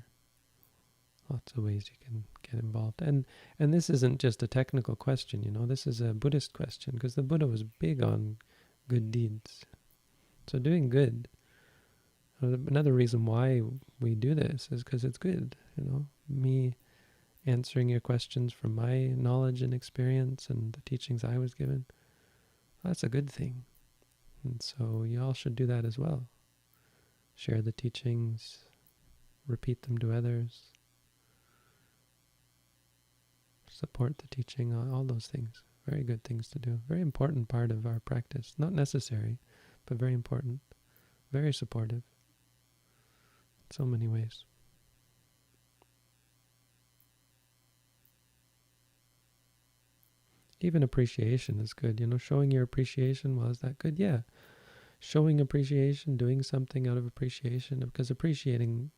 Lots of ways you can get involved. And this isn't just a technical question, This is a Buddhist question, because the Buddha was big on good deeds. So doing good. Another reason why we do this is because it's good, Me answering your questions from my knowledge and experience and the teachings I was given. That's a good thing. And so you all should do that as well. Share the teachings, repeat them to others, support the teaching, all those things. Very good things to do. Very important part of our practice. Not necessary, but very important. Very supportive. In so many ways. Even appreciation is good. Showing your appreciation, well, is that good? Yeah. Showing appreciation, doing something out of appreciation, because appreciating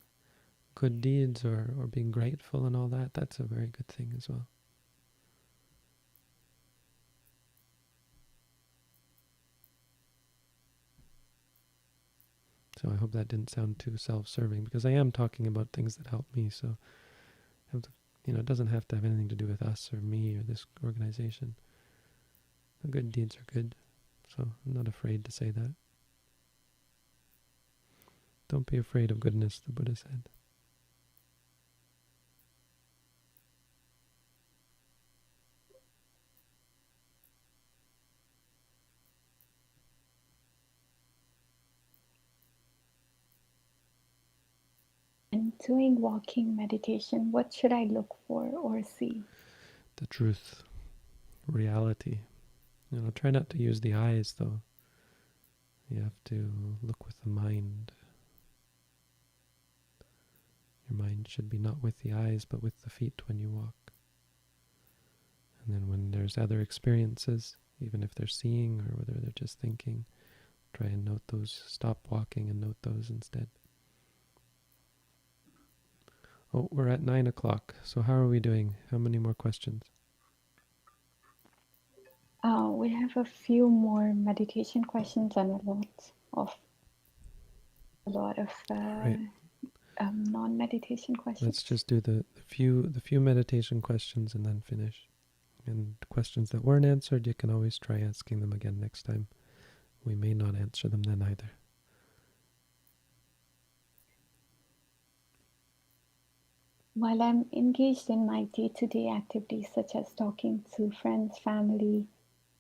good deeds or being grateful and all that, that's a very good thing as well. So I hope that didn't sound too self-serving, because I am talking about things that help me. So, it doesn't have to have anything to do with us or me or this organization. The good deeds are good, so I'm not afraid to say that. Don't be afraid of goodness, the Buddha said. And doing walking meditation, what should I look for or see? The truth, reality. Try not to use the eyes, though. You have to look with the mind. Your mind should be not with the eyes, but with the feet when you walk. And then when there's other experiences, even if they're seeing or whether they're just thinking, try and note those. Stop walking and note those instead. Oh, we're at 9 o'clock. So how are we doing? How many more questions? We have a few more meditation questions and a lot of Right. non-meditation questions. Let's just do the few meditation questions and then finish. And questions that weren't answered, you can always try asking them again next time. We may not answer them then either. While I'm engaged in my day-to-day activities such as talking to friends, family,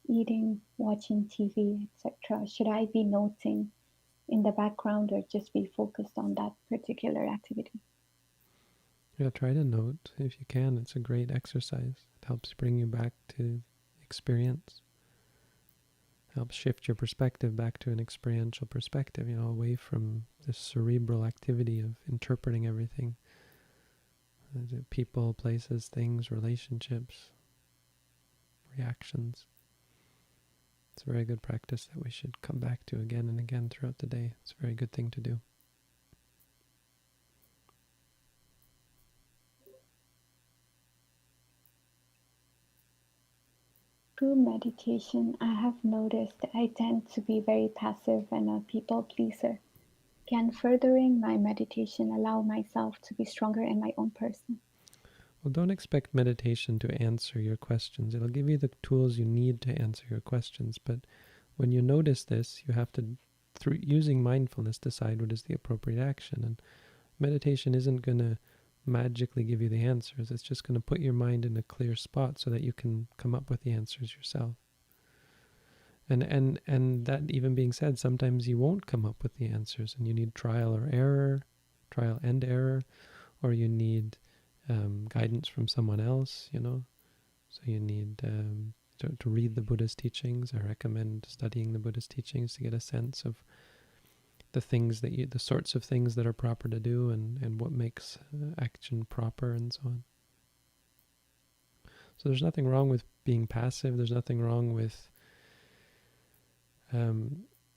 eating, watching TV, etc., should I be noting in the background or just be focused on that particular activity? Yeah, try to note if you can. It's a great exercise. It helps bring you back to experience. Helps shift your perspective back to an experiential perspective, away from this cerebral activity of interpreting everything. People, places, things, relationships, reactions. It's a very good practice that we should come back to again and again throughout the day. It's a very good thing to do. Through meditation, I have noticed I tend to be very passive and a people pleaser. Can furthering my meditation allow myself to be stronger in my own person? Well, don't expect meditation to answer your questions. It'll give you the tools you need to answer your questions, but when you notice this, you have to, through using mindfulness, decide what is the appropriate action. And meditation isn't going to magically give you the answers. It's just going to put your mind in a clear spot so that you can come up with the answers yourself. And that even being said, sometimes you won't come up with the answers, and you need trial and error, or you need guidance from someone else, So you need to read the Buddha's teachings. I recommend studying the Buddha's teachings to get a sense of the sorts of things that are proper to do, and what makes action proper, and so on. So there's nothing wrong with being passive. There's nothing wrong with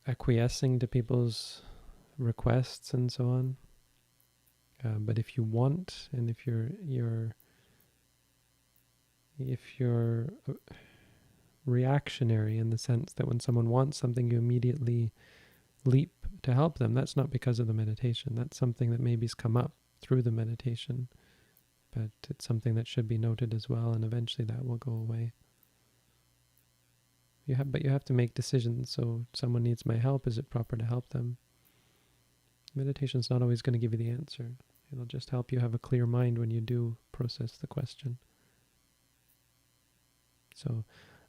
acquiescing to people's requests and so on. But if you want, and if you're reactionary in the sense that when someone wants something, you immediately leap to help them, that's not because of the meditation. That's something that maybe's come up through the meditation, but it's something that should be noted as well, and eventually that will go away. But you have to make decisions. So if someone needs my help, is it proper to help them? Meditation's not always going to give you the answer. It'll just help you have a clear mind when you do process the question. So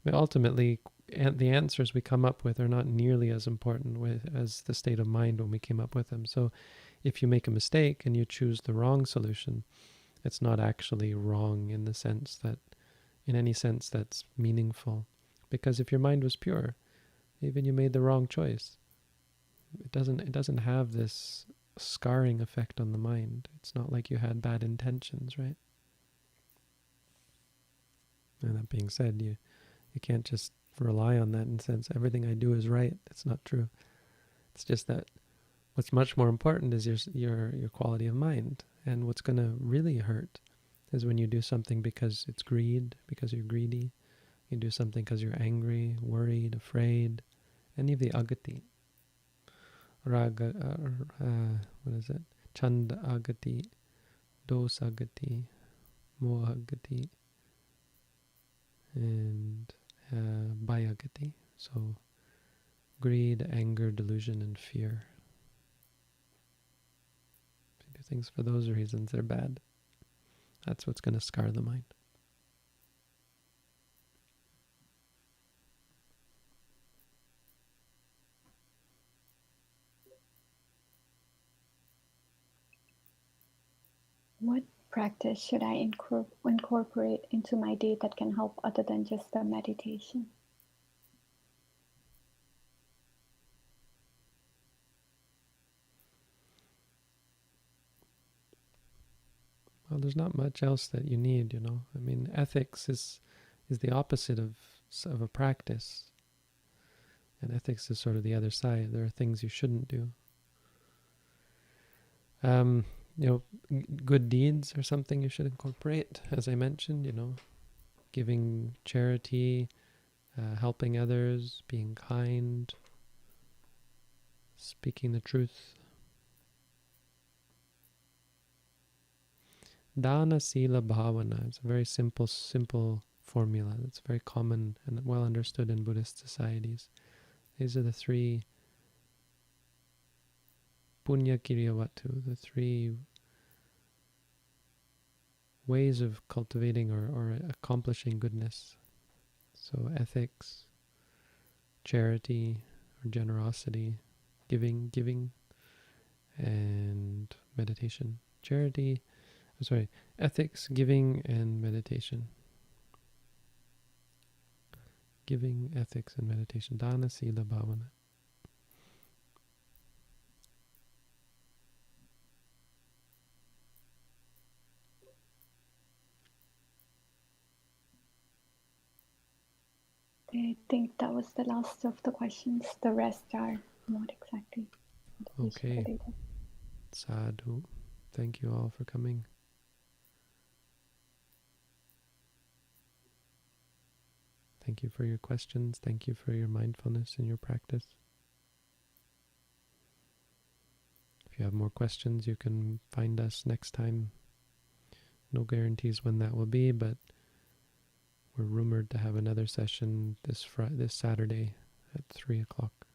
But ultimately, the answers we come up with are not nearly as important as the state of mind when we came up with them. So if you make a mistake and you choose the wrong solution, it's not actually wrong in the sense that, in any sense that's meaningful. Because if your mind was pure, even you made the wrong choice, it doesn't have this scarring effect on the mind. It's not like you had bad intentions, right? And that being said, you can't just rely on that in the sense everything I do is right. It's not true. It's just that what's much more important is your quality of mind. And what's going to really hurt is when you do something because it's greed, because you're greedy. You do something because you're angry, worried, afraid, any of the agati. Raga, what is it? Chanda agati, dosa agati, moha agati, and bhayagati. So greed, anger, delusion, and fear. If you do things for those reasons, they're bad. That's what's going to scar the mind. What practice should I incorporate into my day that can help other than just the meditation? Well, there's not much else that you need, I mean, ethics is the opposite of a practice. And ethics is sort of the other side. There are things you shouldn't do. Good deeds are something you should incorporate, as I mentioned, giving charity, helping others, being kind, speaking the truth. Dana, sila, bhavana. It's a very simple formula that's very common and well understood in Buddhist societies. These are the three punya kiriyavatu, the three ways of cultivating or accomplishing goodness. So ethics, charity or generosity, giving, and meditation. Ethics, giving, and meditation. Giving, ethics, and meditation. Dana, sila, bhavana. I think that was the last of the questions. The rest are not exactly. Okay. Sadhu. Thank you all for coming. Thank you for your questions. Thank you for your mindfulness in your practice. If you have more questions, you can find us next time. No guarantees when that will be, but we're rumored to have another session this Saturday at 3 o'clock.